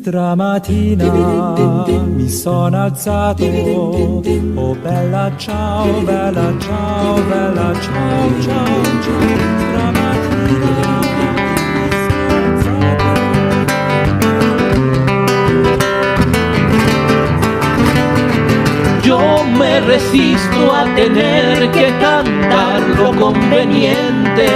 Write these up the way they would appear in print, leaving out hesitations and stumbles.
Stramattina mi sono alzato, oh bella ciao, bella ciao, bella ciao, ciao, ciao. Stramattina mi sono alzato. Yo me resisto a tener que cantar lo conveniente.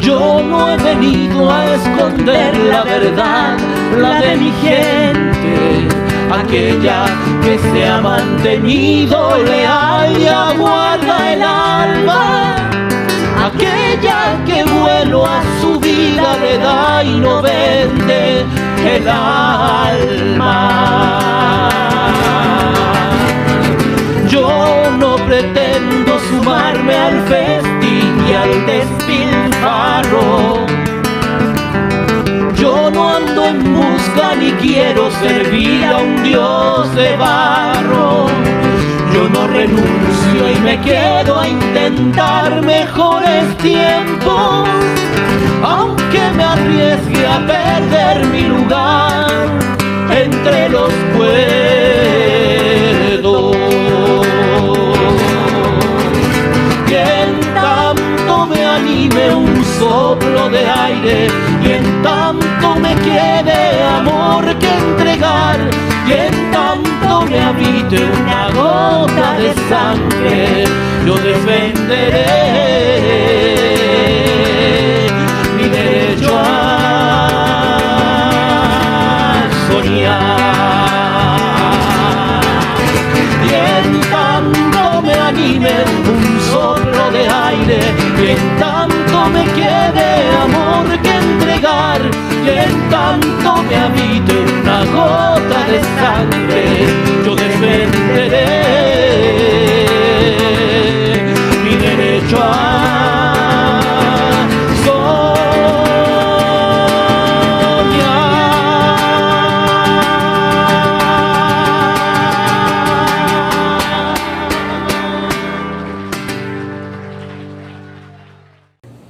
Yo no he venido a esconder la verdad, la de mi gente, aquella que se ha mantenido leal y aguarda el alba, aquella que vuelo a su vida le da y no vende el alma. Yo no pretendo sumarme al festín y al despilfarro. Yo no ando en busca ni quiero servir a un dios de barro. Yo no renuncio y me quedo a intentar mejores tiempos, aunque me arriesgue a perder mi lugar entre los cuerdos. Y en tanto me anime un soplo de aire, y en tanto me quede amor que entregar, y en tanto me habite una gota de sangre, yo defenderé mi derecho a soñar. Y en tanto me anime un soplo de aire, y en tanto me quede amor que entregar, y en tanto me habite una gota de sangre, yo defenderé mi derecho a soñar.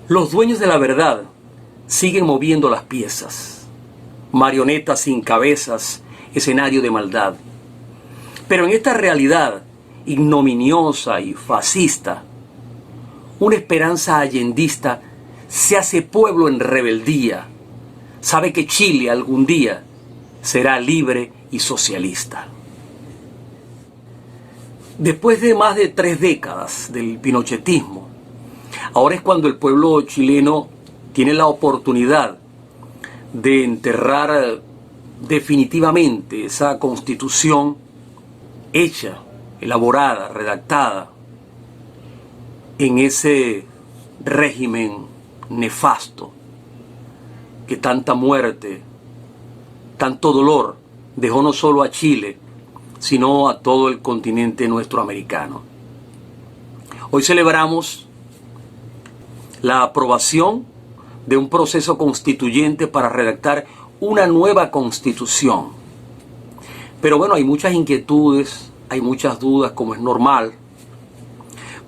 Los dueños de la verdad siguen moviendo las piezas, marionetas sin cabezas, escenario de maldad. Pero en esta realidad ignominiosa y fascista, una esperanza allendista se hace pueblo en rebeldía. Sabe que Chile algún día será libre y socialista. Después de más de 3 décadas del pinochetismo, ahora es cuando el pueblo chileno tiene la oportunidad de enterrar definitivamente esa constitución hecha, elaborada, redactada en ese régimen nefasto que tanta muerte, tanto dolor dejó no solo a Chile, sino a todo el continente nuestro americano. Hoy celebramos la aprobación de un proceso constituyente para redactar una nueva constitución. Pero bueno, hay muchas inquietudes, hay muchas dudas, como es normal.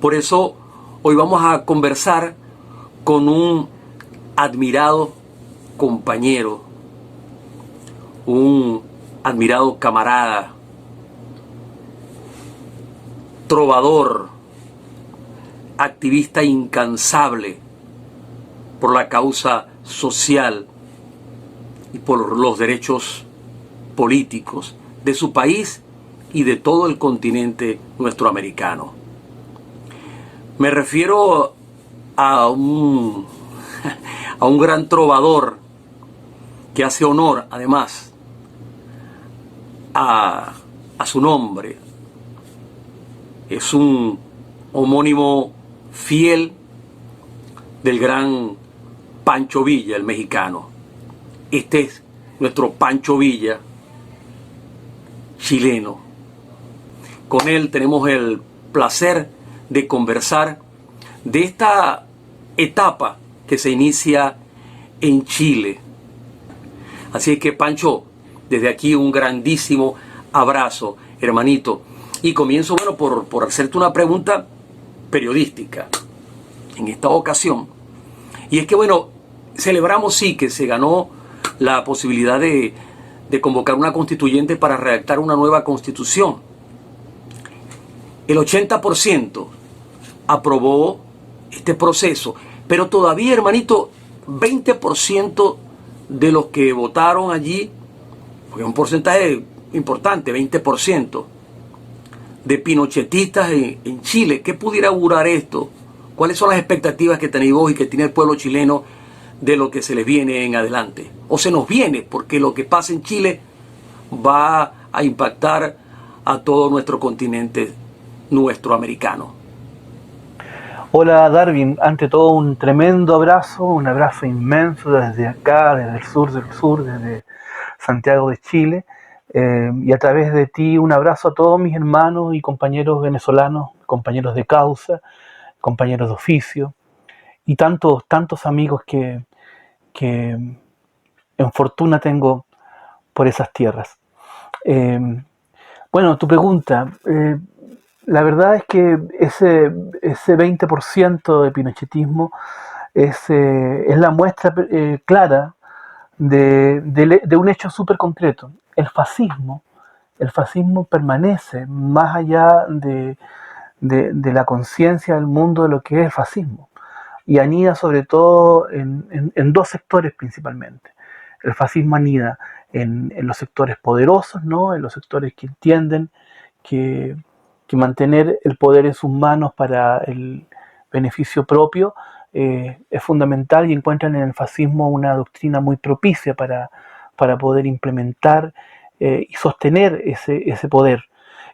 Por eso hoy vamos a conversar con un admirado compañero, un admirado camarada, trovador, activista incansable por la causa social y por los derechos políticos de su país y de todo el continente nuestro americano. Me refiero a un gran trovador que hace honor, además, a su nombre. Es un homónimo fiel del gran Pancho Villa, el mexicano. Este es nuestro Pancho Villa chileno. Con él tenemos el placer de conversar de esta etapa que se inicia en Chile. Así que, Pancho, desde aquí un grandísimo abrazo, hermanito. Y comienzo, bueno, por hacerte una pregunta periodística en esta ocasión. Y es que, bueno, celebramos sí que se ganó la posibilidad de convocar una constituyente para redactar una nueva constitución. El 80% aprobó este proceso, pero todavía, hermanito, 20% de los que votaron allí, porque es un porcentaje importante, 20%, de pinochetistas en Chile. ¿Qué pudiera augurar esto? ¿Cuáles son las expectativas que tenéis vos y que tiene el pueblo chileno de lo que se les viene en adelante? O se nos viene, porque lo que pasa en Chile va a impactar a todo nuestro continente, nuestro americano. Hola Darwin, ante todo un tremendo abrazo, un abrazo inmenso desde acá, desde el sur del sur, desde Santiago de Chile, y a través de ti un abrazo a todos mis hermanos y compañeros venezolanos, compañeros de causa, compañeros de oficio, y tantos amigos que en fortuna tengo por esas tierras. Bueno, tu pregunta, la verdad es que ese 20% de pinochetismo es la muestra clara de un hecho súper concreto. El fascismo permanece más allá de la conciencia del mundo de lo que es el fascismo, y anida sobre todo en dos sectores principalmente. El fascismo anida en los sectores poderosos, ¿no? En los sectores que entienden que mantener el poder en sus manos para el beneficio propio es fundamental, y encuentran en el fascismo una doctrina muy propicia para poder implementar y sostener ese poder.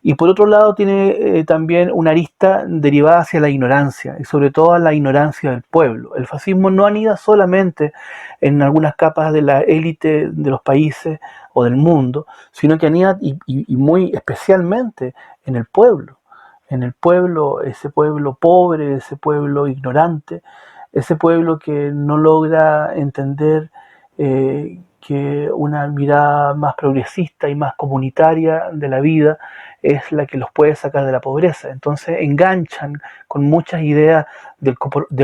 Y por otro lado tiene también una arista derivada hacia la ignorancia, y sobre todo a la ignorancia del pueblo. El fascismo no anida solamente en algunas capas de la élite de los países o del mundo, sino que anida y muy especialmente en el pueblo, ese pueblo pobre, ese pueblo ignorante, ese pueblo que no logra entender que una mirada más progresista y más comunitaria de la vida es la que los puede sacar de la pobreza. Entonces enganchan con muchas ideas del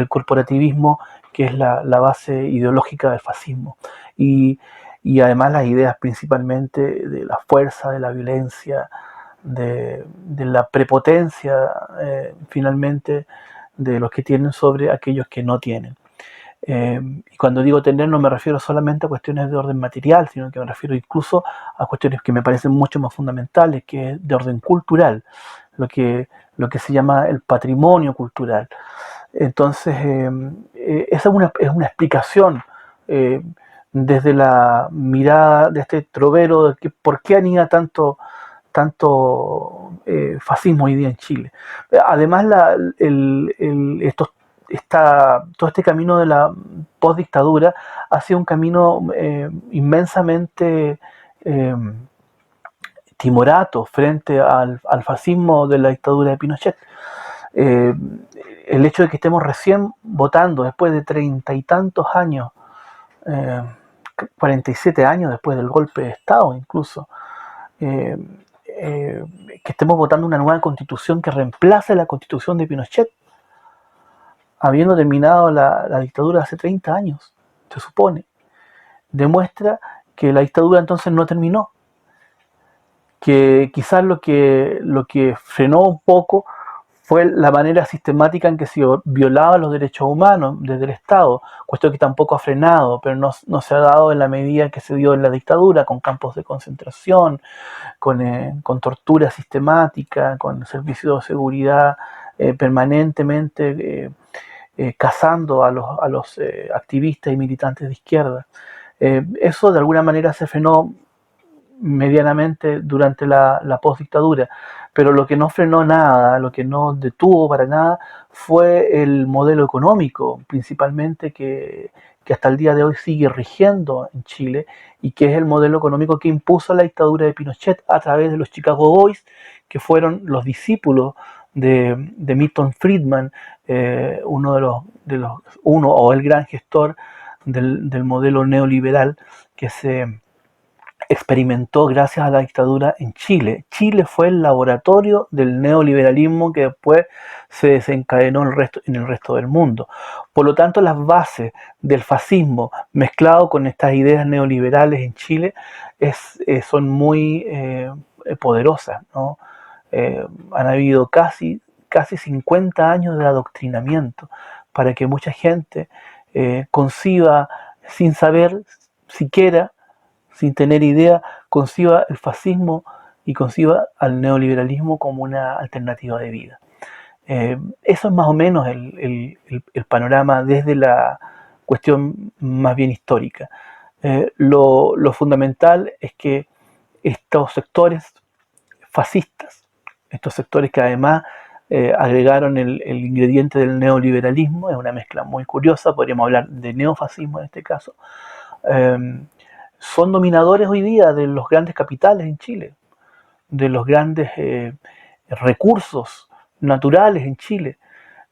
corporativismo, que es la base ideológica del fascismo, y además las ideas principalmente de la fuerza, de la violencia, de la prepotencia finalmente de los que tienen sobre aquellos que no tienen. Y cuando digo tener, no me refiero solamente a cuestiones de orden material, sino que me refiero incluso a cuestiones que me parecen mucho más fundamentales, que es de orden cultural, lo que se llama el patrimonio cultural. Entonces, esa es una explicación desde la mirada de este trovero de que por qué anida tanto fascismo hoy día en Chile. Además, todo este camino de la postdictadura ha sido un camino inmensamente timorato frente al fascismo de la dictadura de Pinochet. El hecho de que estemos recién votando después de 30 y tantos años, 47 años después del golpe de Estado incluso, que estemos votando una nueva constitución que reemplace la constitución de Pinochet, habiendo terminado la dictadura hace 30 años, se supone, demuestra que la dictadura entonces no terminó, que quizás lo que frenó un poco fue la manera sistemática en que se violaban los derechos humanos desde el Estado, cuestión que tampoco ha frenado, pero no se ha dado en la medida que se dio en la dictadura, con campos de concentración, con tortura sistemática, con servicios de seguridad permanentemente cazando a los activistas y militantes de izquierda. Eso de alguna manera se frenó medianamente durante la postdictadura, pero lo que no frenó nada, lo que no detuvo para nada, fue el modelo económico, principalmente que hasta el día de hoy sigue rigiendo en Chile, y que es el modelo económico que impuso la dictadura de Pinochet a través de los Chicago Boys, que fueron los discípulos de Milton Friedman, uno o el gran gestor del modelo neoliberal que se experimentó gracias a la dictadura en Chile. Chile fue el laboratorio del neoliberalismo que después se desencadenó en el resto del mundo. Por lo tanto, las bases del fascismo mezclado con estas ideas neoliberales en Chile son muy poderosas, ¿no? Han habido casi 50 años de adoctrinamiento para que mucha gente conciba, sin saber siquiera, sin tener idea, conciba el fascismo y conciba al neoliberalismo como una alternativa de vida. Eso es más o menos el panorama desde la cuestión más bien histórica. Lo fundamental es que estos sectores fascistas, estos sectores que además agregaron el ingrediente del neoliberalismo, es una mezcla muy curiosa, podríamos hablar de neofascismo en este caso, son dominadores hoy día de los grandes capitales en Chile, de los grandes recursos naturales en Chile.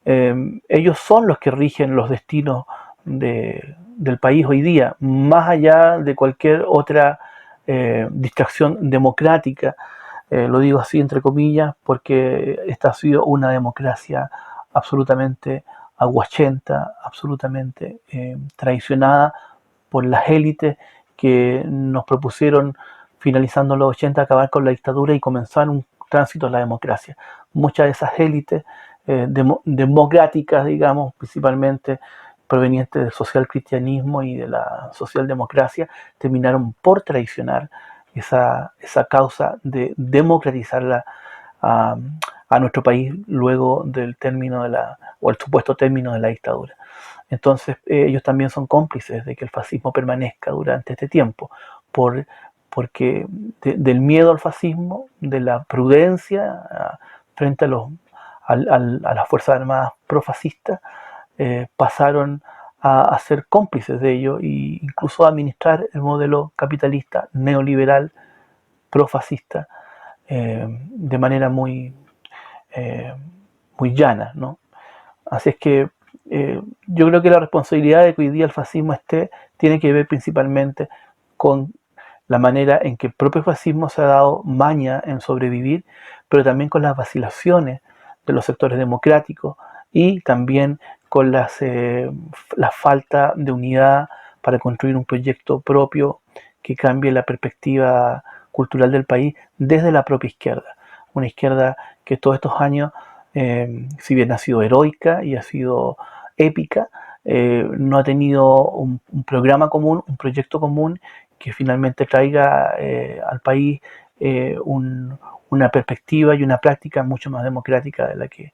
Ellos son los que rigen los destinos del país hoy día, más allá de cualquier otra distracción democrática. Lo digo así entre comillas porque esta ha sido una democracia absolutamente aguachenta, absolutamente traicionada por las élites que nos propusieron, finalizando los 80, acabar con la dictadura y comenzar un tránsito a la democracia. Muchas de esas élites democráticas, digamos, principalmente provenientes del socialcristianismo y de la socialdemocracia, terminaron por traicionar esa causa de democratizar a nuestro país luego del término o el supuesto término de la dictadura. Entonces ellos también son cómplices de que el fascismo permanezca durante este tiempo, porque del miedo al fascismo, de la prudencia frente a las Fuerzas Armadas profascistas, pasaron a ser cómplices de ello e incluso a administrar el modelo capitalista neoliberal profascista de manera muy llana, ¿no? Así es que yo creo que la responsabilidad de que hoy día el fascismo tiene que ver principalmente con la manera en que el propio fascismo se ha dado maña en sobrevivir, pero también con las vacilaciones de los sectores democráticos y también con la falta de unidad para construir un proyecto propio que cambie la perspectiva cultural del país desde la propia izquierda. Una izquierda que todos estos años, si bien ha sido heroica y ha sido épica, no ha tenido un programa común, un proyecto común que finalmente traiga al país una perspectiva y una práctica mucho más democrática de la que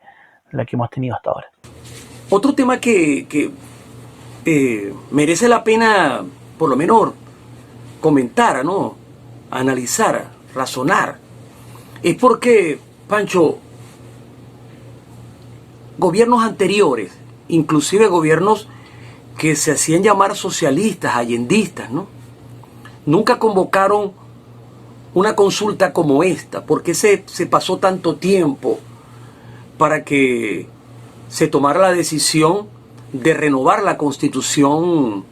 hemos tenido hasta ahora. Otro tema que merece la pena, por lo menos, comentar, ¿no? Analizar, razonar, es porque, Pancho, gobiernos anteriores, inclusive gobiernos que se hacían llamar socialistas, allendistas, ¿no?, nunca convocaron una consulta como esta. ¿Por qué se pasó tanto tiempo para que se tomara la decisión de renovar la Constitución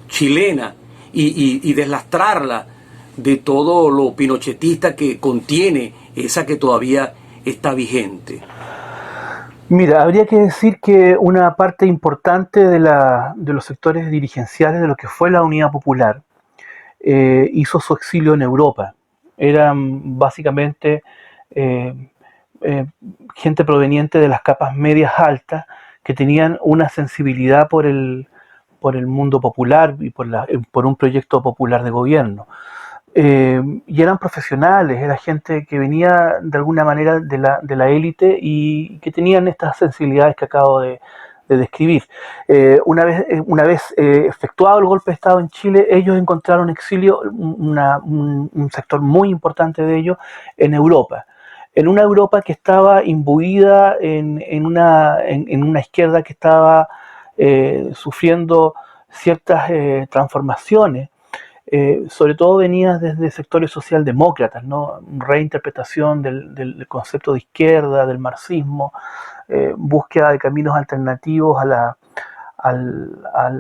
chilena y deslastrarla de todo lo pinochetista que contiene esa que todavía está vigente? Mira, habría que decir que una parte importante de los sectores dirigenciales de lo que fue la Unidad Popular hizo su exilio en Europa. Eran básicamente gente proveniente de las capas medias altas que tenían una sensibilidad por el mundo popular y por un proyecto popular de gobierno. Y eran profesionales, era gente que venía de alguna manera de la élite y que tenían estas sensibilidades que acabo de describir. Una vez efectuado el golpe de Estado en Chile, ellos encontraron exilio, un sector muy importante de ellos, en Europa. En una Europa que estaba imbuida en una izquierda que estaba sufriendo ciertas transformaciones sobre todo venía desde sectores socialdemócratas, ¿no? Reinterpretación del concepto de izquierda, del marxismo, búsqueda de caminos alternativos al, al,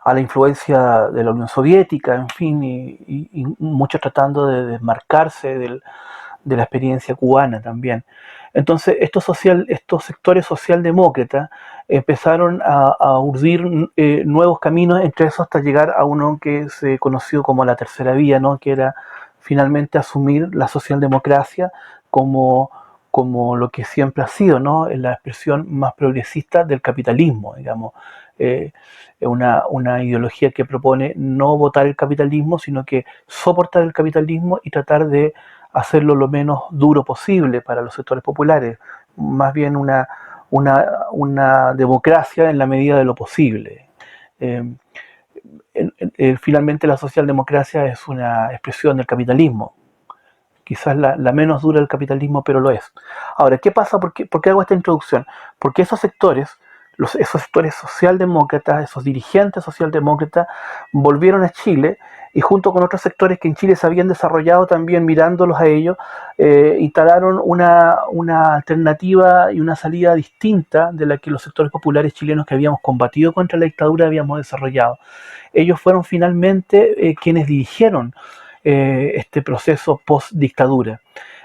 a la influencia de la Unión Soviética, en fin, y muchos tratando de desmarcarse de la experiencia cubana también. Entonces, estos sectores socialdemócratas empezaron a urdir nuevos caminos, entre esos hasta llegar a uno que se conoció como la tercera vía, ¿no? Que era finalmente asumir la socialdemocracia como, como lo que siempre ha sido, ¿no? La expresión más progresista del capitalismo, digamos. Eh, una ideología que propone no votar el capitalismo, sino que soportar el capitalismo y tratar de hacerlo lo menos duro posible para los sectores populares, más bien una democracia en la medida de lo posible. Eh, Finalmente la socialdemocracia es una expresión del capitalismo, quizás la menos dura del capitalismo, pero lo es. Ahora, ¿qué pasa? ¿Por qué hago esta introducción? Porque esos sectores socialdemócratas, esos dirigentes socialdemócratas, volvieron a Chile y junto con otros sectores que en Chile se habían desarrollado también mirándolos a ellos, instalaron una alternativa y una salida distinta de la que los sectores populares chilenos que habíamos combatido contra la dictadura habíamos desarrollado. Ellos fueron finalmente quienes dirigieron este proceso post-dictadura.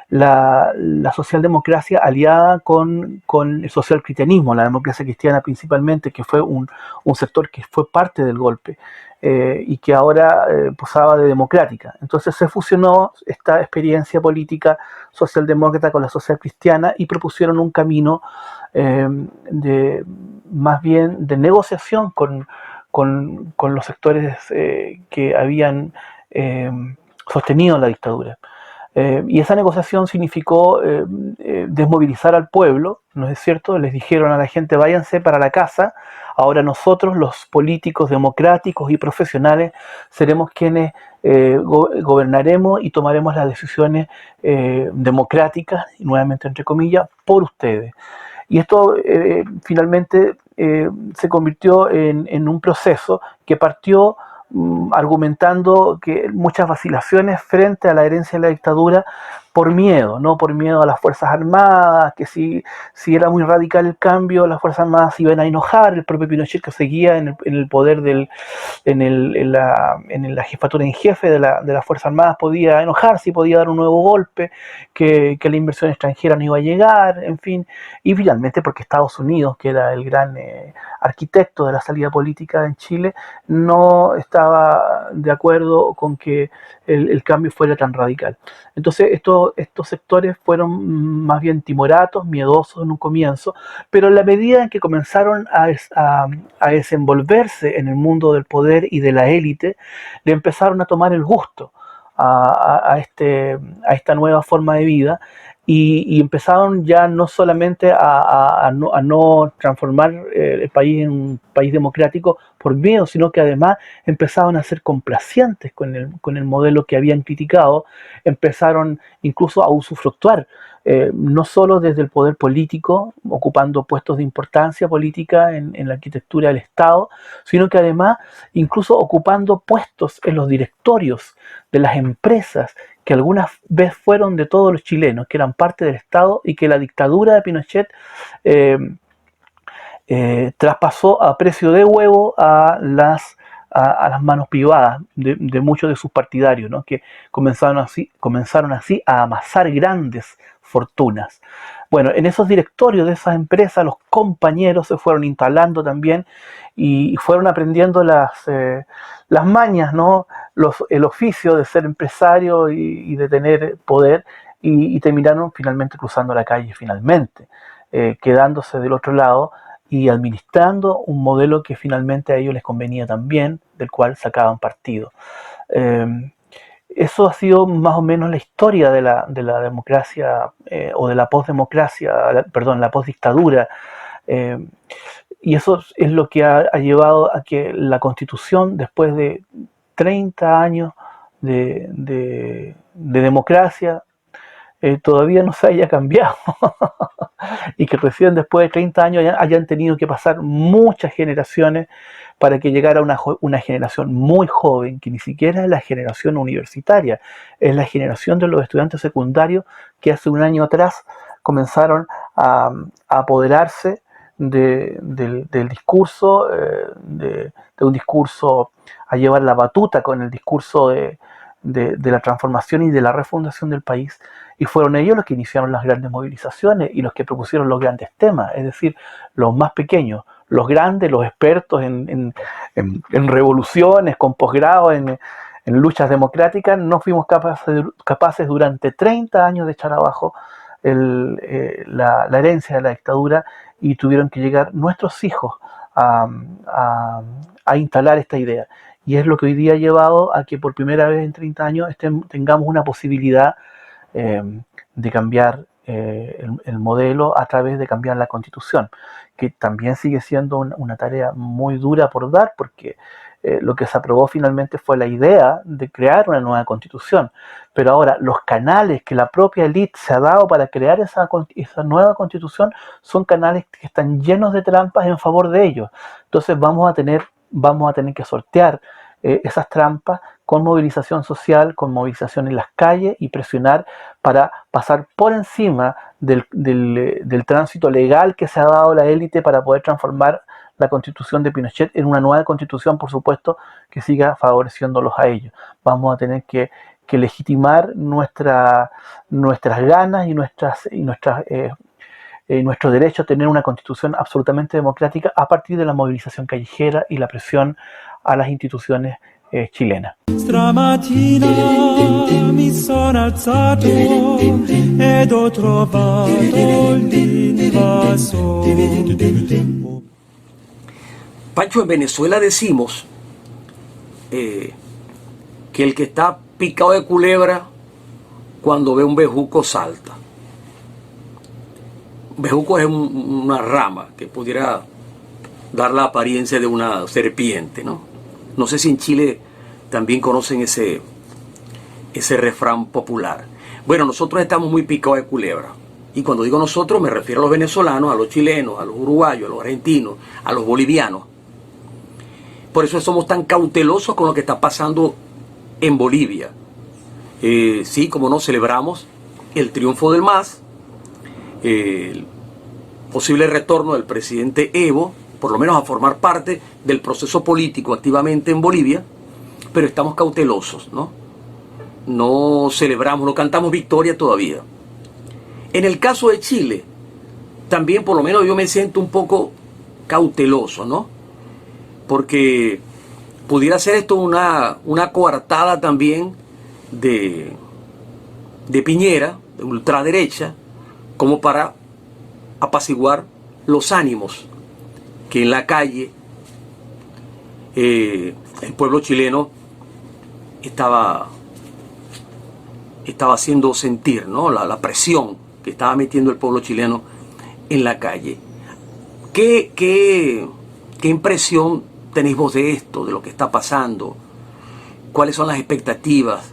La socialdemocracia aliada con el socialcristianismo, la democracia cristiana principalmente, que fue un sector que fue parte del golpe y que ahora posaba de democrática. Entonces se fusionó esta experiencia política socialdemócrata con la social cristiana y propusieron un camino más bien de negociación con los sectores que habían sostenido la dictadura. Y esa negociación significó desmovilizar al pueblo, ¿no es cierto? Les dijeron a la gente, váyanse para la casa, ahora nosotros, los políticos democráticos y profesionales, seremos quienes gobernaremos y tomaremos las decisiones democráticas, nuevamente entre comillas, por ustedes. Y esto finalmente se convirtió en un proceso que partió argumentando que muchas vacilaciones frente a la herencia de la dictadura por miedo, no por miedo a las Fuerzas Armadas, que si era muy radical el cambio, las Fuerzas Armadas se iban a enojar, el propio Pinochet que seguía en el poder en la jefatura en jefe de las Fuerzas Armadas podía enojarse y podía dar un nuevo golpe, que la inversión extranjera no iba a llegar, en fin, y finalmente porque Estados Unidos, que era el gran arquitecto de la salida política en Chile, no estaba de acuerdo con que el cambio fuera tan radical. Entonces estos sectores fueron más bien timoratos, miedosos en un comienzo, pero en la medida en que comenzaron a desenvolverse en el mundo del poder y de la élite, le empezaron a tomar el gusto a esta nueva forma de vida y empezaron ya no solamente a no transformar el país en un país democrático por miedo, sino que además empezaron a ser complacientes con el modelo que habían criticado, empezaron incluso a usufructuar, no solo desde el poder político, ocupando puestos de importancia política en la arquitectura del Estado, sino que además incluso ocupando puestos en los directorios de las empresas que algunas veces fueron de todos los chilenos, que eran parte del Estado y que la dictadura de Pinochet traspasó a precio de huevo a las manos privadas de muchos de sus partidarios, ¿no? Que comenzaron así a amasar grandes fortunas. Bueno, en esos directorios de esas empresas los compañeros se fueron instalando también y fueron aprendiendo las mañas, ¿no? El oficio de ser empresario y de tener poder y terminaron finalmente cruzando la calle, quedándose del otro lado y administrando un modelo que finalmente a ellos les convenía también, del cual sacaban partido. Eso ha sido más o menos la historia de la democracia o de la postdemocracia, perdón, la postdictadura. Y eso es lo que ha llevado a que la Constitución, después de 30 años de democracia, todavía no se haya cambiado y que recién después de 30 años hayan tenido que pasar muchas generaciones para que llegara una generación muy joven, que ni siquiera es la generación universitaria, es la generación de los estudiantes secundarios que hace un año atrás comenzaron a apoderarse del discurso, de un discurso, a llevar la batuta con el discurso de la transformación y de la refundación del país, y fueron ellos los que iniciaron las grandes movilizaciones y los que propusieron los grandes temas, es decir, los más pequeños, los grandes, los expertos en revoluciones, con posgrado, en luchas democráticas, no fuimos capaces durante 30 años de echar abajo la herencia de la dictadura, y tuvieron que llegar nuestros hijos a instalar esta idea. Y es lo que hoy día ha llevado a que por primera vez en 30 años tengamos una posibilidad de cambiar el modelo a través de cambiar la Constitución, que también sigue siendo una tarea muy dura por dar, porque lo que se aprobó finalmente fue la idea de crear una nueva Constitución, pero ahora los canales que la propia élite se ha dado para crear esa nueva Constitución son canales que están llenos de trampas en favor de ellos. Entonces vamos a tener que sortear esas trampas con movilización social, con movilización en las calles, y presionar para pasar por encima del tránsito legal que se ha dado la élite para poder transformar la Constitución de Pinochet en una nueva Constitución, por supuesto, que siga favoreciéndolos a ellos. Vamos a tener que legitimar nuestras ganas y nuestro derecho a tener una Constitución absolutamente democrática a partir de la movilización callejera y la presión a las instituciones chilenas. Stamattina mi sono alzato ed ho trovato l'invaso. Pancho, en Venezuela decimos que el que está picado de culebra, cuando ve un bejuco salta. Bejuco es una rama que pudiera dar la apariencia de una serpiente, ¿no? No sé si en Chile también conocen ese refrán popular. Bueno, nosotros estamos muy picados de culebra. Y cuando digo nosotros me refiero a los venezolanos, a los chilenos, a los uruguayos, a los argentinos, a los bolivianos. Por eso somos tan cautelosos con lo que está pasando en Bolivia. Sí, como no, celebramos el triunfo del MAS, el posible retorno del presidente Evo, por lo menos a formar parte del proceso político activamente en Bolivia, pero estamos cautelosos, ¿no? No celebramos, no cantamos victoria todavía. En el caso de Chile, también por lo menos yo me siento un poco cauteloso, ¿no? Porque pudiera ser esto una coartada también de Piñera, de ultraderecha, como para apaciguar los ánimos que en la calle el pueblo chileno estaba haciendo sentir, ¿no? La presión que estaba metiendo el pueblo chileno en la calle. ¿Qué impresión tenéis vos de esto, de lo que está pasando? ¿Cuáles son las expectativas?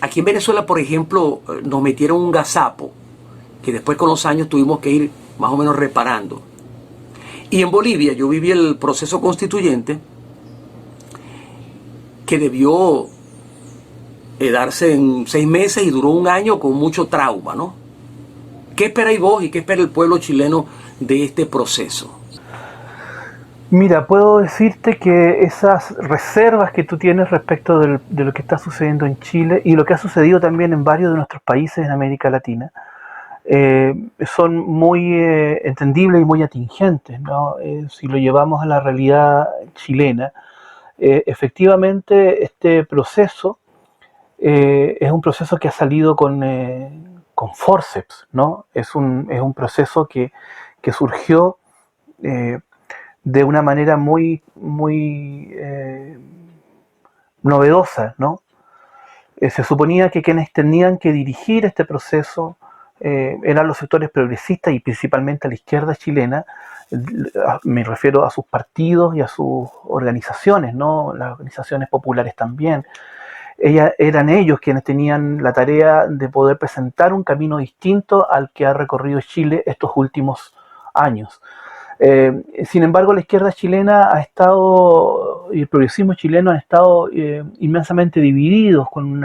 Aquí en Venezuela, por ejemplo, nos metieron un gazapo que después con los años tuvimos que ir más o menos reparando. Y en Bolivia yo viví el proceso constituyente que debió darse en 6 meses y duró un año con mucho trauma, ¿no? ¿Qué esperáis vos y qué espera el pueblo chileno de este proceso? Mira, puedo decirte que esas reservas que tú tienes respecto de lo que está sucediendo en Chile y lo que ha sucedido también en varios de nuestros países en América Latina son muy entendibles y muy atingentes, ¿no? Si lo llevamos a la realidad chilena, efectivamente este proceso es un proceso que ha salido con forceps, ¿no? Es un proceso que surgió de una manera muy novedosa, ¿no? Se suponía que quienes tenían que dirigir este proceso eran los sectores progresistas y principalmente a la izquierda chilena. Me refiero a sus partidos y a sus organizaciones, ¿no? Las organizaciones populares también. eran ellos quienes tenían la tarea de poder presentar un camino distinto al que ha recorrido Chile estos últimos años. Sin embargo, la izquierda chilena ha estado, y el progresismo chileno han estado inmensamente divididos con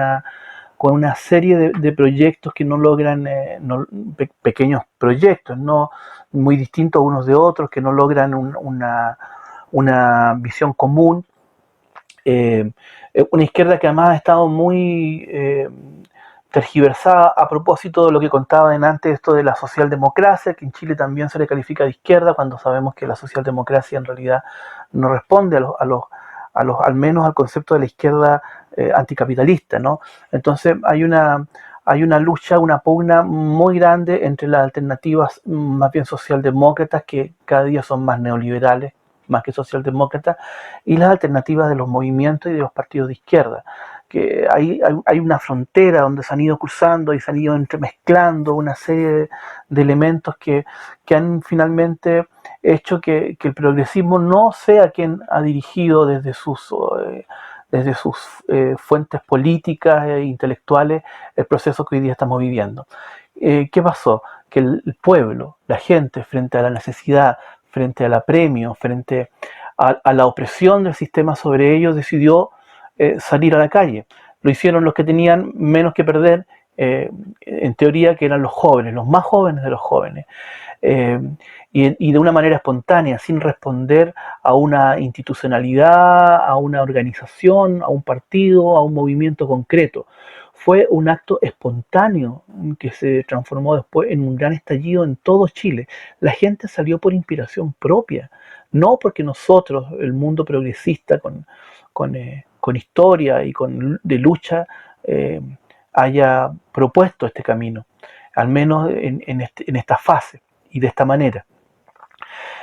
una serie de proyectos que no logran, pequeños proyectos, no muy distintos unos de otros, que no logran una visión común. Una izquierda que además ha estado muy tergiversada a propósito de lo que contaba antes, esto de la socialdemocracia, que en Chile también se le califica de izquierda, cuando sabemos que la socialdemocracia en realidad no responde al menos al concepto de la izquierda anticapitalista, ¿no? Entonces hay una lucha, una pugna muy grande entre las alternativas más bien socialdemócratas, que cada día son más neoliberales, más que socialdemócratas, y las alternativas de los movimientos y de los partidos de izquierda, que hay una frontera donde se han ido cruzando y se han ido entremezclando una serie de elementos que han finalmente hecho que el progresismo no sea quien ha dirigido desde sus fuentes políticas e intelectuales el proceso que hoy día estamos viviendo. ¿Qué pasó? Que el pueblo, la gente, frente a la necesidad, frente al apremio, frente a la opresión del sistema sobre ellos, decidió salir a la calle. Lo hicieron los que tenían menos que perder, en teoría, que eran los jóvenes, los más jóvenes de los jóvenes. Y de una manera espontánea, sin responder a una institucionalidad, a una organización, a un partido, a un movimiento concreto. Fue un acto espontáneo que se transformó después en un gran estallido en todo Chile. La gente salió por inspiración propia, no porque nosotros, el mundo progresista con historia y de lucha, haya propuesto este camino, al menos en esta fase y de esta manera.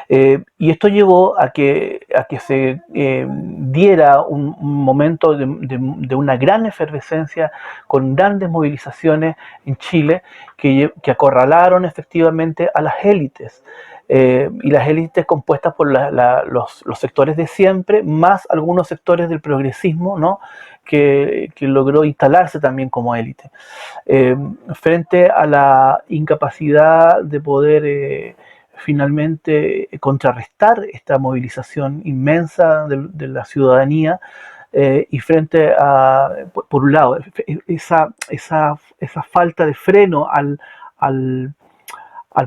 Y esto llevó a que se diera un momento de una gran efervescencia, con grandes movilizaciones en Chile que acorralaron efectivamente a las élites. Y las élites compuestas por los sectores de siempre, más algunos sectores del progresismo, ¿no? que logró instalarse también como élite. Frente a la incapacidad de poder finalmente contrarrestar esta movilización inmensa de la ciudadanía, y frente a, por un lado, esa falta de freno al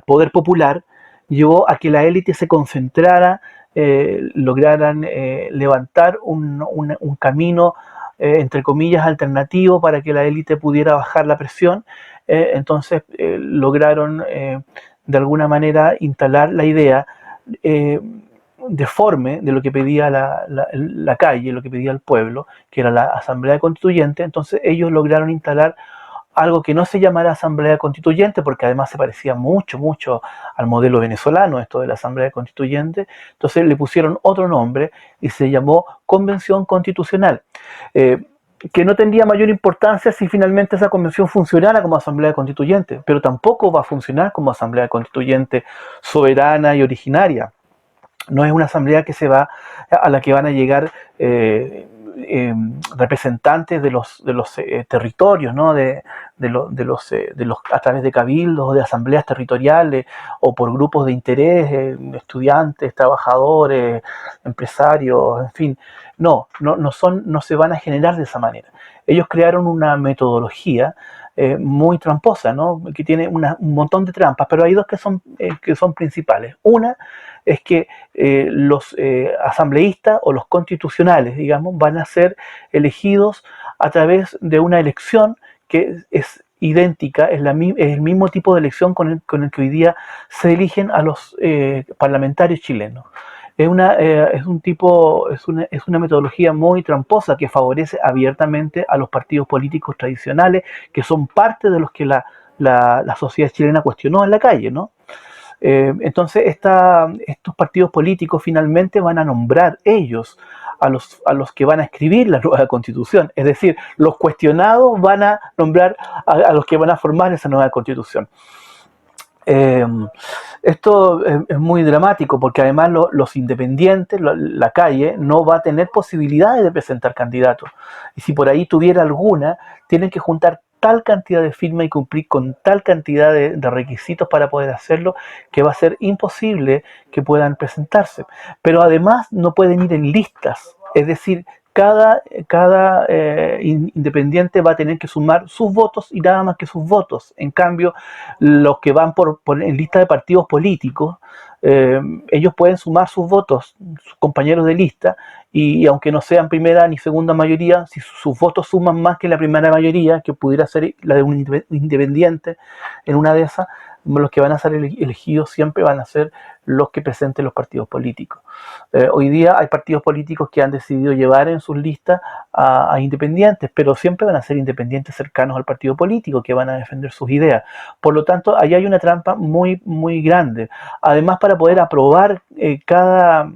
poder popular, llevó a que la élite se concentrara, lograran levantar un camino, entre comillas, alternativo para que la élite pudiera bajar la presión. Entonces lograron de alguna manera instalar la idea deforme de lo que pedía la calle, lo que pedía el pueblo, que era la Asamblea Constituyente. Entonces ellos lograron instalar algo que no se llamara Asamblea Constituyente, porque además se parecía mucho al modelo venezolano, esto de la Asamblea Constituyente. Entonces le pusieron otro nombre y se llamó Convención Constitucional, que no tendría mayor importancia si finalmente esa convención funcionara como Asamblea Constituyente, pero tampoco va a funcionar como Asamblea Constituyente soberana y originaria. No es una asamblea a la que van a llegar representantes de los territorios, ¿no? A través de cabildos o de asambleas territoriales, o por grupos de interés, estudiantes, trabajadores, empresarios, en fin. No se van a generar de esa manera. Ellos crearon una metodología muy tramposa, ¿no? Que tiene un montón de trampas, pero hay dos que son principales. Una es que los asambleístas o los constitucionales, digamos, van a ser elegidos a través de una elección que es idéntica, es el mismo tipo de elección con el que hoy día se eligen a los parlamentarios chilenos. Es una metodología muy tramposa que favorece abiertamente a los partidos políticos tradicionales, que son parte de los que la sociedad chilena cuestionó en la calle, ¿no? Entonces estos partidos políticos finalmente van a nombrar ellos a los que van a escribir la nueva constitución. Es decir, los cuestionados van a nombrar a los que van a formar esa nueva constitución. Esto es muy dramático porque además los independientes, la calle, no va a tener posibilidades de presentar candidatos. Y si por ahí tuviera alguna, tienen que juntar tal cantidad de firmas y cumplir con tal cantidad de requisitos para poder hacerlo, que va a ser imposible que puedan presentarse. Pero además no pueden ir en listas, es decir, cada independiente va a tener que sumar sus votos y nada más que sus votos. En cambio, los que van en lista de partidos políticos, ellos pueden sumar sus votos, sus compañeros de lista, y aunque no sean primera ni segunda mayoría, si sus votos suman más que la primera mayoría, que pudiera ser la de un independiente, en una de esas, los que van a ser elegidos siempre van a ser los que presenten los partidos políticos. Hoy día hay partidos políticos que han decidido llevar en sus listas a independientes, pero siempre van a ser independientes cercanos al partido político, que van a defender sus ideas. Por lo tanto, ahí hay una trampa muy, muy grande. Además, para poder aprobar cada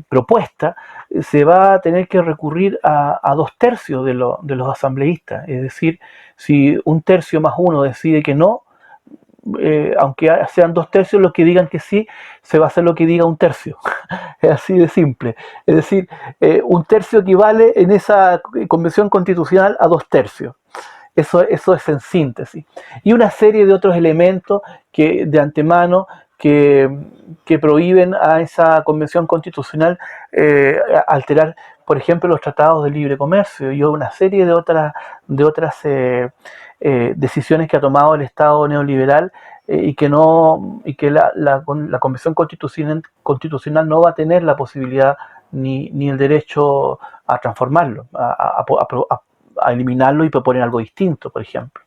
propuesta, se va a tener que recurrir a 2/3 de los asambleístas. Es decir, si 1/3 más 1 decide que no, aunque sean 2/3 los que digan que sí, se va a hacer lo que diga 1/3. Es así de simple. Es decir, 1/3 equivale en esa convención constitucional a 2/3. Eso es en síntesis. Y una serie de otros elementos que de antemano que prohíben a esa convención constitucional alterar, por ejemplo, los tratados de libre comercio y una serie de otras decisiones que ha tomado el Estado neoliberal y que la convención constitucional no va a tener la posibilidad ni el derecho a transformarlo, a eliminarlo y proponer algo distinto, por ejemplo.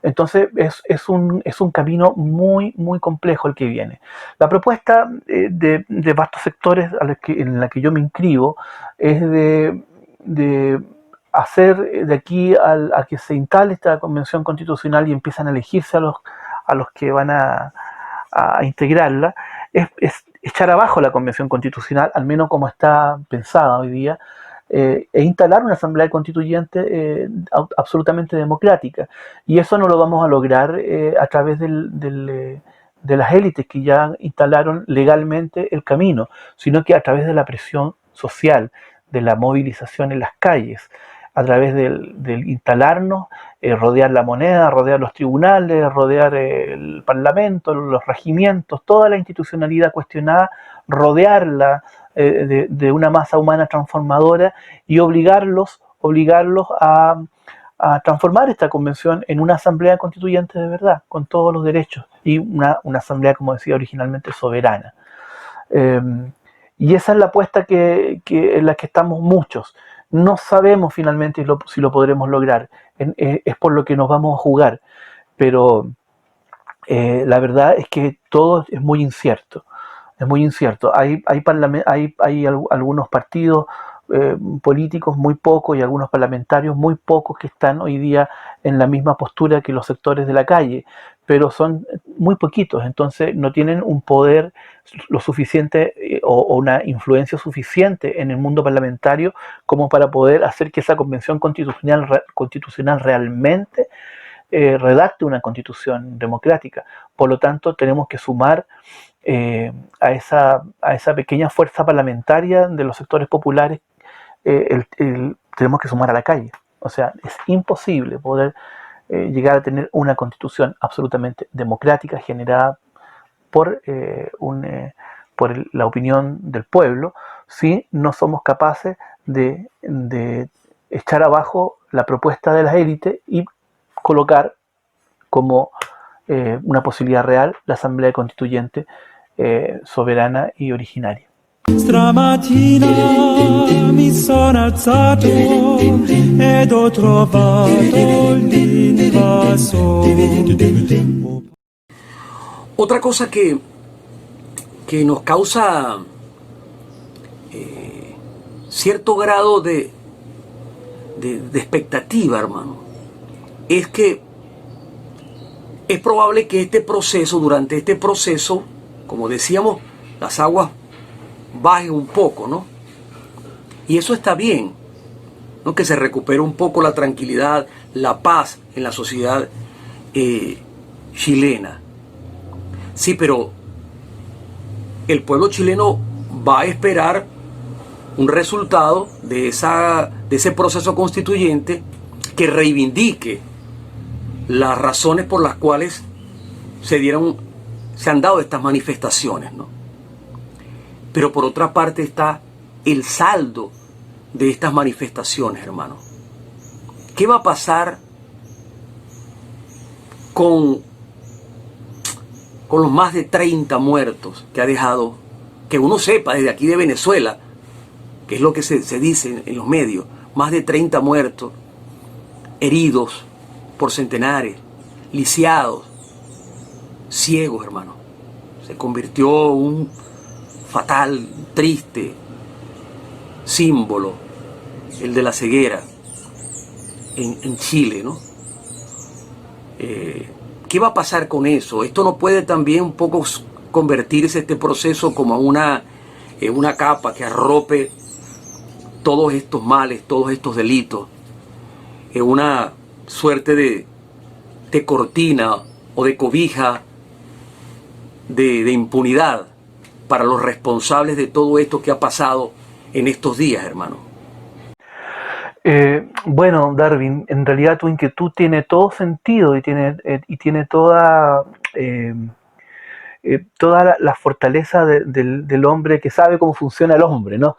Entonces es un camino muy, muy complejo el que viene. La propuesta de vastos sectores en la que yo me inscribo es de hacer de aquí a que se instale esta convención constitucional y empiezan a elegirse a los que van a integrarla, es echar abajo la convención constitucional, al menos como está pensada hoy día, e instalar una asamblea constituyente absolutamente democrática. Y eso no lo vamos a lograr a través de las élites que ya instalaron legalmente el camino, sino que a través de la presión social, de la movilización en las calles, a través del instalarnos, rodear la moneda, rodear los tribunales, rodear el parlamento, los regimientos, toda la institucionalidad cuestionada, rodearla de una masa humana transformadora y obligarlos a transformar esta convención en una asamblea constituyente de verdad, con todos los derechos, y una asamblea, como decía originalmente, soberana. Y esa es la apuesta en la que estamos muchos. No sabemos finalmente si lo podremos lograr, es por lo que nos vamos a jugar, pero la verdad es que todo es muy incierto. Es muy incierto. Hay algunos partidos políticos, muy pocos, y algunos parlamentarios, muy pocos, que están hoy día en la misma postura que los sectores de la calle, pero son muy poquitos, entonces no tienen un poder lo suficiente o una influencia suficiente en el mundo parlamentario como para poder hacer que esa convención constitucional realmente redacte una constitución democrática. Por lo tanto, tenemos que sumar a esa pequeña fuerza parlamentaria de los sectores populares, tenemos que sumar a la calle. O sea, es imposible poder llegar a tener una constitución absolutamente democrática generada por la opinión del pueblo si no somos capaces de echar abajo la propuesta de las élites y colocar como una posibilidad real la asamblea constituyente soberana y originaria. Stamattina mi sono alzato ed ho trovato l'invaso. Otra cosa que nos causa cierto grado de expectativa, hermano, es que es probable que durante este proceso, como decíamos, las aguas bajen un poco, ¿no? Y eso está bien, ¿no? Que se recupere un poco la tranquilidad, la paz en la sociedad chilena. Sí, pero el pueblo chileno va a esperar un resultado de ese proceso constituyente que reivindique las razones por las cuales se han dado estas manifestaciones, ¿no? Pero por otra parte está el saldo de estas manifestaciones, hermano. ¿Qué va a pasar con los más de 30 muertos que ha dejado, que uno sepa desde aquí de Venezuela, que es lo que se dice en los medios, más de 30 muertos, heridos por centenares, lisiados, ciegos, hermano? Se convirtió un fatal, triste símbolo, el de la ceguera en Chile, ¿no? ¿Qué va a pasar con eso? Esto no puede también un poco convertirse este proceso como una capa que arrope todos estos males, todos estos delitos, en una suerte de cortina o de cobija de impunidad para los responsables de todo esto que ha pasado en estos días, hermano. Bueno, Darwin, en realidad tu inquietud tiene todo sentido y tiene toda la fortaleza del hombre que sabe cómo funciona el hombre, ¿no?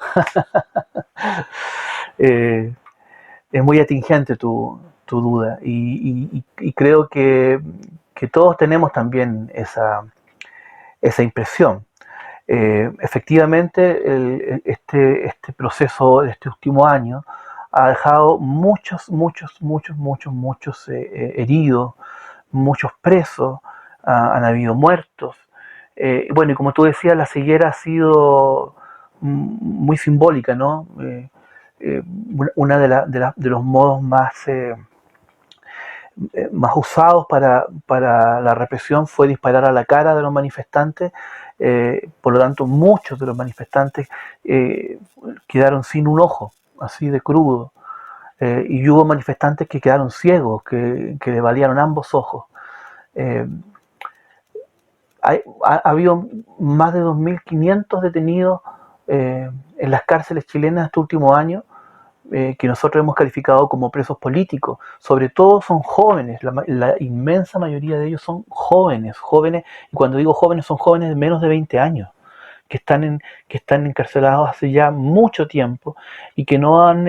Es muy atingente tu duda y creo que todos tenemos también esa impresión. Efectivamente, este proceso de este último año ha dejado muchos heridos, muchos presos, han habido muertos. Bueno, y como tú decías, la ceguera ha sido muy simbólica, ¿no? Una de los modos más usados para la represión fue disparar a la cara de los manifestantes. Por lo tanto, muchos de los manifestantes quedaron sin un ojo, así de crudo. Y hubo manifestantes que quedaron ciegos, que le valieron ambos ojos. Ha habido más de 2.500 detenidos en las cárceles chilenas este último año, que nosotros hemos calificado como presos políticos. Sobre todo son jóvenes, la inmensa mayoría de ellos son jóvenes, y cuando digo jóvenes son jóvenes de menos de 20 años, que están encarcelados hace ya mucho tiempo y que no han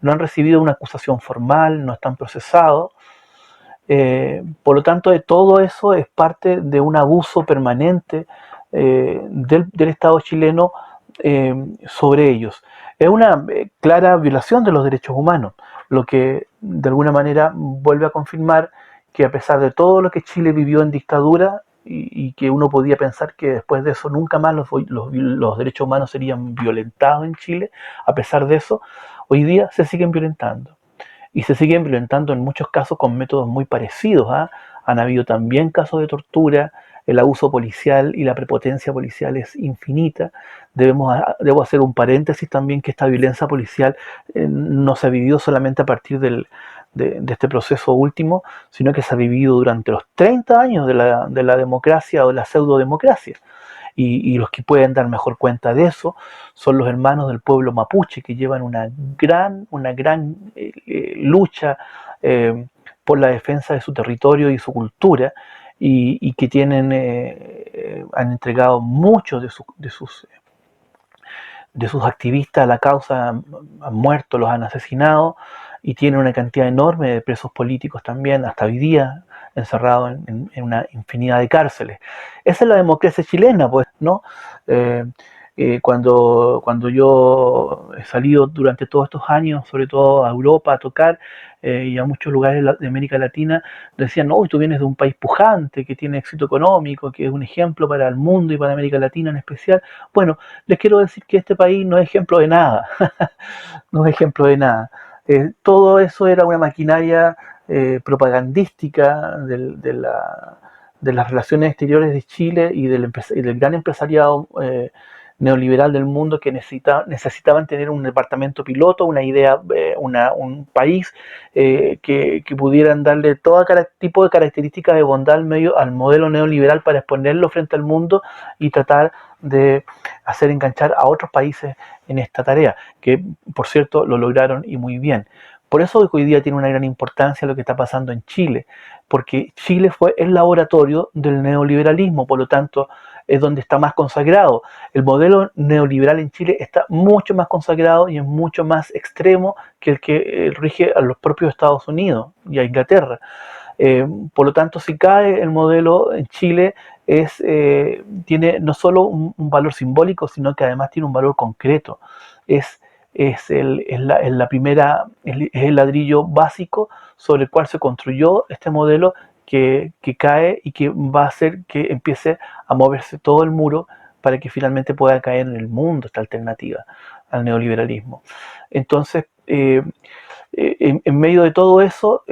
recibido una acusación formal, no están procesados. Por lo tanto, de todo eso es parte de un abuso permanente del Estado chileno sobre ellos. Es una clara violación de los derechos humanos, lo que de alguna manera vuelve a confirmar que a pesar de todo lo que Chile vivió en dictadura y que uno podía pensar que después de eso nunca más los derechos humanos serían violentados en Chile, a pesar de eso, hoy día se siguen violentando. Y se siguen violentando en muchos casos con métodos muy parecidos. Han habido también casos de tortura, el abuso policial y la prepotencia policial es infinita. Debo hacer un paréntesis también que esta violencia policial no se ha vivido solamente a partir de este proceso último, sino que se ha vivido durante los 30 años de la democracia o de la pseudodemocracia. Y los que pueden dar mejor cuenta de eso son los hermanos del pueblo mapuche, que llevan una gran lucha por la defensa de su territorio y su cultura, y que han entregado muchos de sus activistas a la causa, han muerto, los han asesinado, y tienen una cantidad enorme de presos políticos también, hasta hoy día, encerrados en una infinidad de cárceles. Esa es la democracia chilena, pues, ¿no? Cuando yo he salido durante todos estos años, sobre todo a Europa, a tocar, y a muchos lugares de América Latina, decían, no, tú vienes de un país pujante, que tiene éxito económico, que es un ejemplo para el mundo y para América Latina en especial. Bueno, les quiero decir que este país no es ejemplo de nada, no es ejemplo de nada. Todo eso era una maquinaria propagandística de las relaciones exteriores de Chile y del gran empresariado neoliberal del mundo que necesitaban tener un departamento piloto, una idea, un país que pudieran darle todo tipo de características de bondad al modelo neoliberal para exponerlo frente al mundo y tratar de hacer enganchar a otros países en esta tarea, que por cierto lo lograron y muy bien. Por eso hoy día tiene una gran importancia lo que está pasando en Chile, porque Chile fue el laboratorio del neoliberalismo, por lo tanto es donde está más consagrado. El modelo neoliberal en Chile está mucho más consagrado y es mucho más extremo que el que rige a los propios Estados Unidos y a Inglaterra. Por lo tanto, si cae el modelo en Chile, tiene no solo un valor simbólico, sino que además tiene un valor concreto. Es el ladrillo básico sobre el cual se construyó este modelo que cae y que va a hacer que empiece a moverse todo el muro para que finalmente pueda caer en el mundo esta alternativa al neoliberalismo. Entonces, en medio de todo eso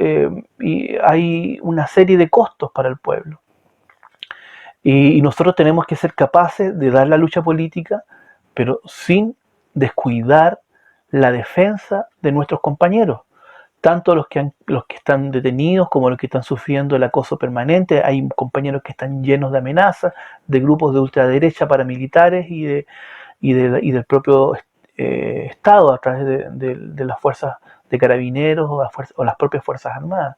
hay una serie de costos para el pueblo. Y nosotros tenemos que ser capaces de dar la lucha política, pero sin descuidar la defensa de nuestros compañeros, tanto los que están detenidos como los que están sufriendo el acoso permanente. Hay compañeros que están llenos de amenazas, de grupos de ultraderecha paramilitares y del propio Estado a través de las fuerzas de carabineros o las propias Fuerzas Armadas.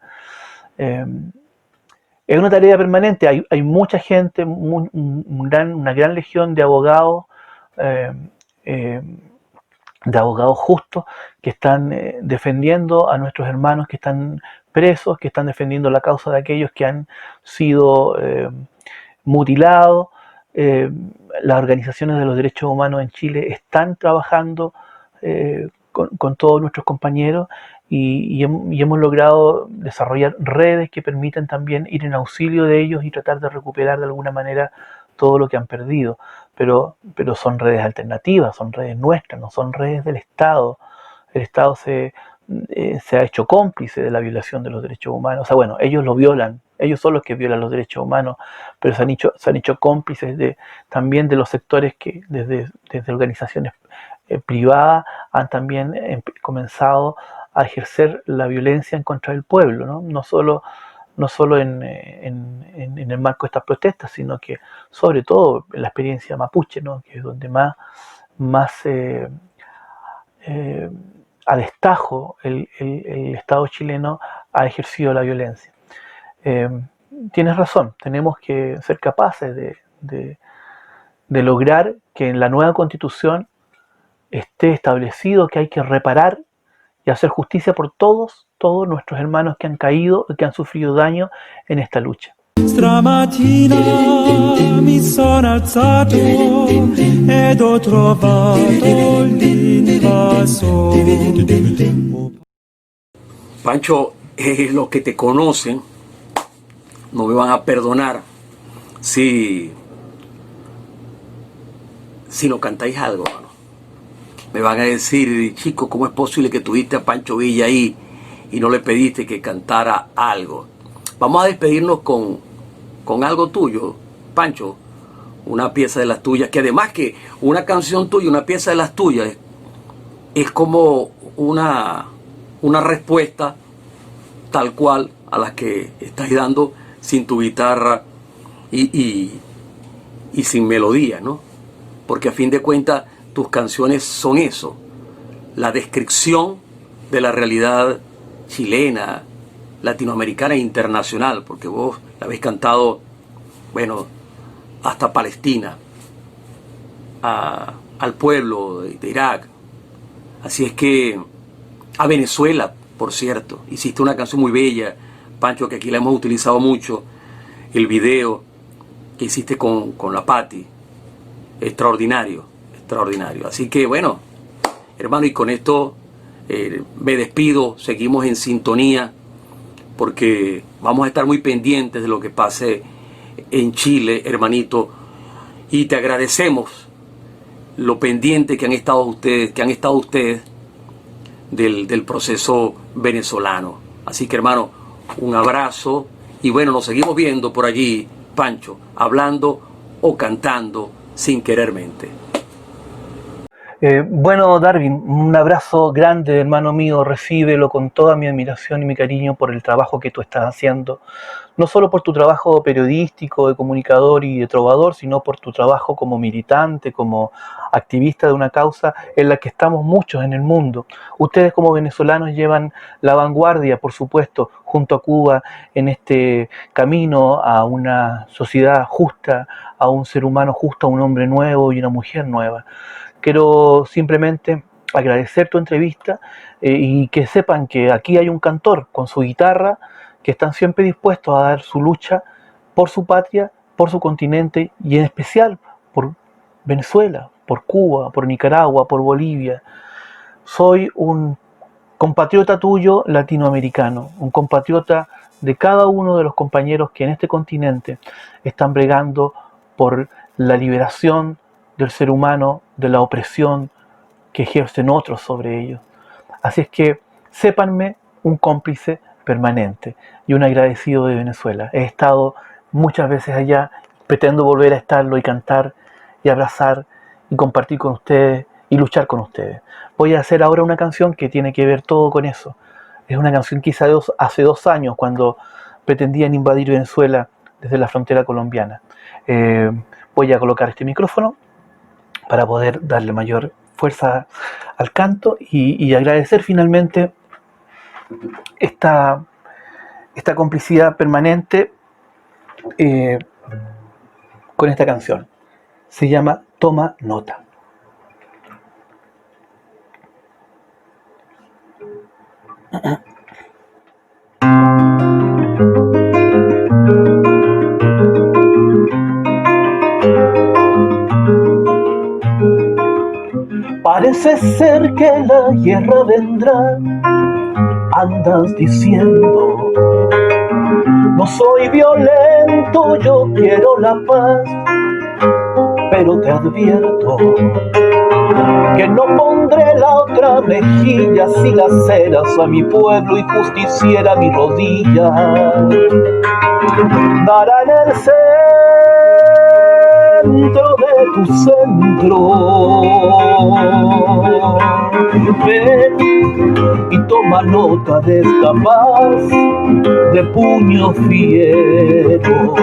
Es una tarea permanente, hay mucha gente, una gran legión de abogados, justos que están defendiendo a nuestros hermanos que están presos, que están defendiendo la causa de aquellos que han sido mutilados. Las organizaciones de los derechos humanos en Chile están trabajando con todos nuestros compañeros y hemos logrado desarrollar redes que permiten también ir en auxilio de ellos y tratar de recuperar de alguna manera todo lo que han perdido. Pero son redes alternativas, son redes nuestras, no son redes del Estado. El Estado se ha hecho cómplice de la violación de los derechos humanos. O sea, bueno, ellos lo violan, ellos son los que violan los derechos humanos, pero se han hecho cómplices también de los sectores que desde organizaciones privadas han también comenzado a ejercer la violencia en contra del pueblo, ¿no? No solo en el marco de estas protestas, sino que sobre todo en la experiencia mapuche, ¿no? Que es donde más a destajo el Estado chileno ha ejercido la violencia. Tienes razón, tenemos que ser capaces de lograr que en la nueva Constitución esté establecido que hay que reparar y hacer justicia por todos nuestros hermanos que han caído y que han sufrido daño en esta lucha. Stamattina mi sono alzato ed ho trovato l'invasor. Pancho, los que te conocen no me van a perdonar si no cantáis algo, mano. Me van a decir, chico, ¿cómo es posible que tuviste a Pancho Villa ahí y no le pediste que cantara algo? Vamos a despedirnos con algo tuyo, Pancho, una pieza de las tuyas, que además que una canción tuya, una pieza de las tuyas, es como una respuesta tal cual a las que estás dando sin tu guitarra y sin melodía, ¿no? Porque a fin de cuentas tus canciones son eso, la descripción de la realidad chilena, latinoamericana e internacional, porque vos la habéis cantado, bueno, hasta Palestina, al pueblo de Irak. Así es que a Venezuela, por cierto, hiciste una canción muy bella, Pancho, que aquí la hemos utilizado mucho, el video que hiciste con la Patti, extraordinario. Así que bueno, hermano, y con esto me despido, seguimos en sintonía, porque vamos a estar muy pendientes de lo que pase en Chile, hermanito, y te agradecemos lo pendiente que han estado ustedes del proceso venezolano. Así que, hermano, un abrazo y bueno, nos seguimos viendo por allí, Pancho, hablando o cantando sin querer mente. Bueno, Darwin, un abrazo grande, hermano mío, recíbelo con toda mi admiración y mi cariño por el trabajo que tú estás haciendo, no solo por tu trabajo periodístico, de comunicador y de trovador, sino por tu trabajo como militante, como activista de una causa en la que estamos muchos en el mundo. Ustedes como venezolanos llevan la vanguardia, por supuesto, junto a Cuba en este camino a una sociedad justa, a un ser humano justo, a un hombre nuevo y una mujer nueva. Quiero simplemente agradecer tu entrevista y que sepan que aquí hay un cantor con su guitarra que están siempre dispuestos a dar su lucha por su patria, por su continente y en especial por Venezuela, por Cuba, por Nicaragua, por Bolivia. Soy un compatriota tuyo latinoamericano, un compatriota de cada uno de los compañeros que en este continente están bregando por la liberación del ser humano, de la opresión que ejercen otros sobre ellos. Así es que sépanme un cómplice permanente y un agradecido de Venezuela. He estado muchas veces allá, pretendo volver a estarlo y cantar y abrazar y compartir con ustedes y luchar con ustedes. Voy a hacer ahora una canción que tiene que ver todo con eso. Es una canción que hice hace 2 años cuando pretendían invadir Venezuela desde la frontera colombiana. Voy a colocar este micrófono para poder darle mayor fuerza al canto y agradecer finalmente esta complicidad permanente con esta canción. Se llama Toma Nota. Parece ser que la guerra vendrá, andas diciendo. No soy violento, yo quiero la paz, pero te advierto que no pondré la otra mejilla si laceras a mi pueblo y justiciera mi rodilla. Dará en el centro de tu centro. Ven y toma nota de esta paz de puño fiero.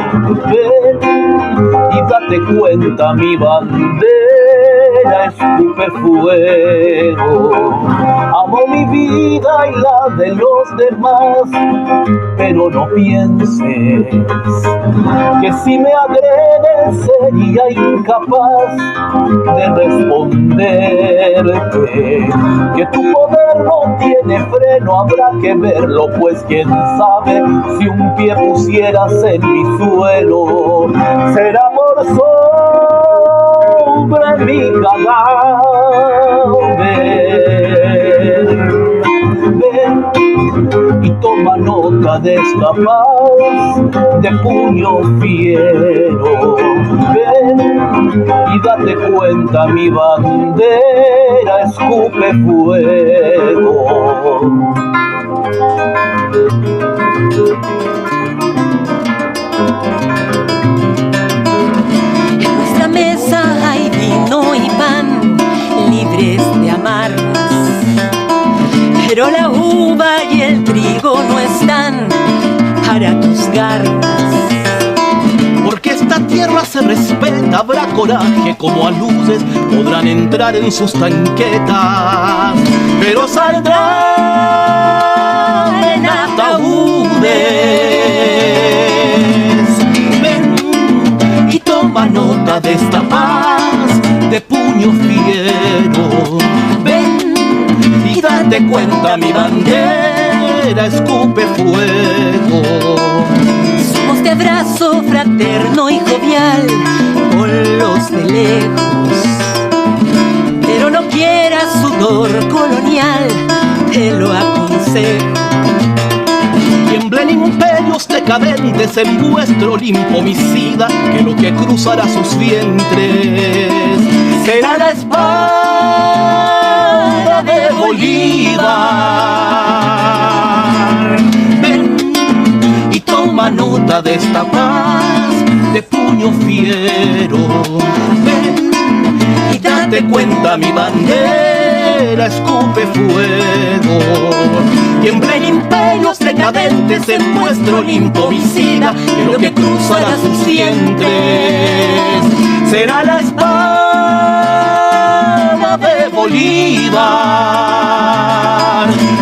Ven y date cuenta, mi bandera escupe fuego. Amo mi vida y la de los demás, pero no pienses que si me agredes sería incapaz de responderte. Que tu poder no tiene freno, habrá que verlo, pues quién sabe si un pie pusieras en mi suelo, será por sobre mi cadáver. Ven y toma nota de esta paz de puño fiero. Ven y date cuenta, mi bandera escupe fuego. En nuestra mesa hay vino y pan, libres de amarnos, pero la uva y el trigo no están para tus garras. Porque esta tierra se respeta, habrá coraje como aludes, podrán entrar en sus tanquetas, pero saldrán en ataúdes. Ven y toma nota de esta paz de puño fiero. Ven y date cuenta, mi bandera escupe fuego. Somos de abrazo fraterno y jovial con los de lejos, pero no quieras sudor colonial, te lo aconsejo. Tiemblen imperios decadentes en vuestro Olimpo homicida, que lo que cruzará sus vientres será la espada de Bolívar. Ven y toma nota de esta paz de puño fiero. Ven y date cuenta, mi bandera escupe fuego. Tiemblen imperios decadentes en nuestro Olimpo homicida, que lo que cruzará sus sientes será la espada de Bolívar.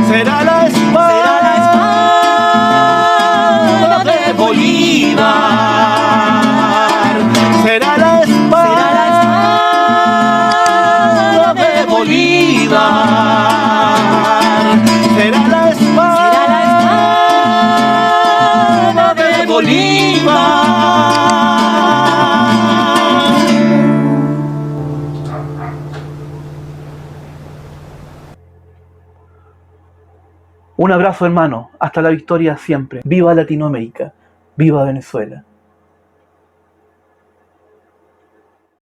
Será la espada de Bolívar. Será la espada de Bolívar. Será la espada de Bolívar. Un abrazo, hermano. Hasta la victoria siempre. Viva Latinoamérica. Viva Venezuela.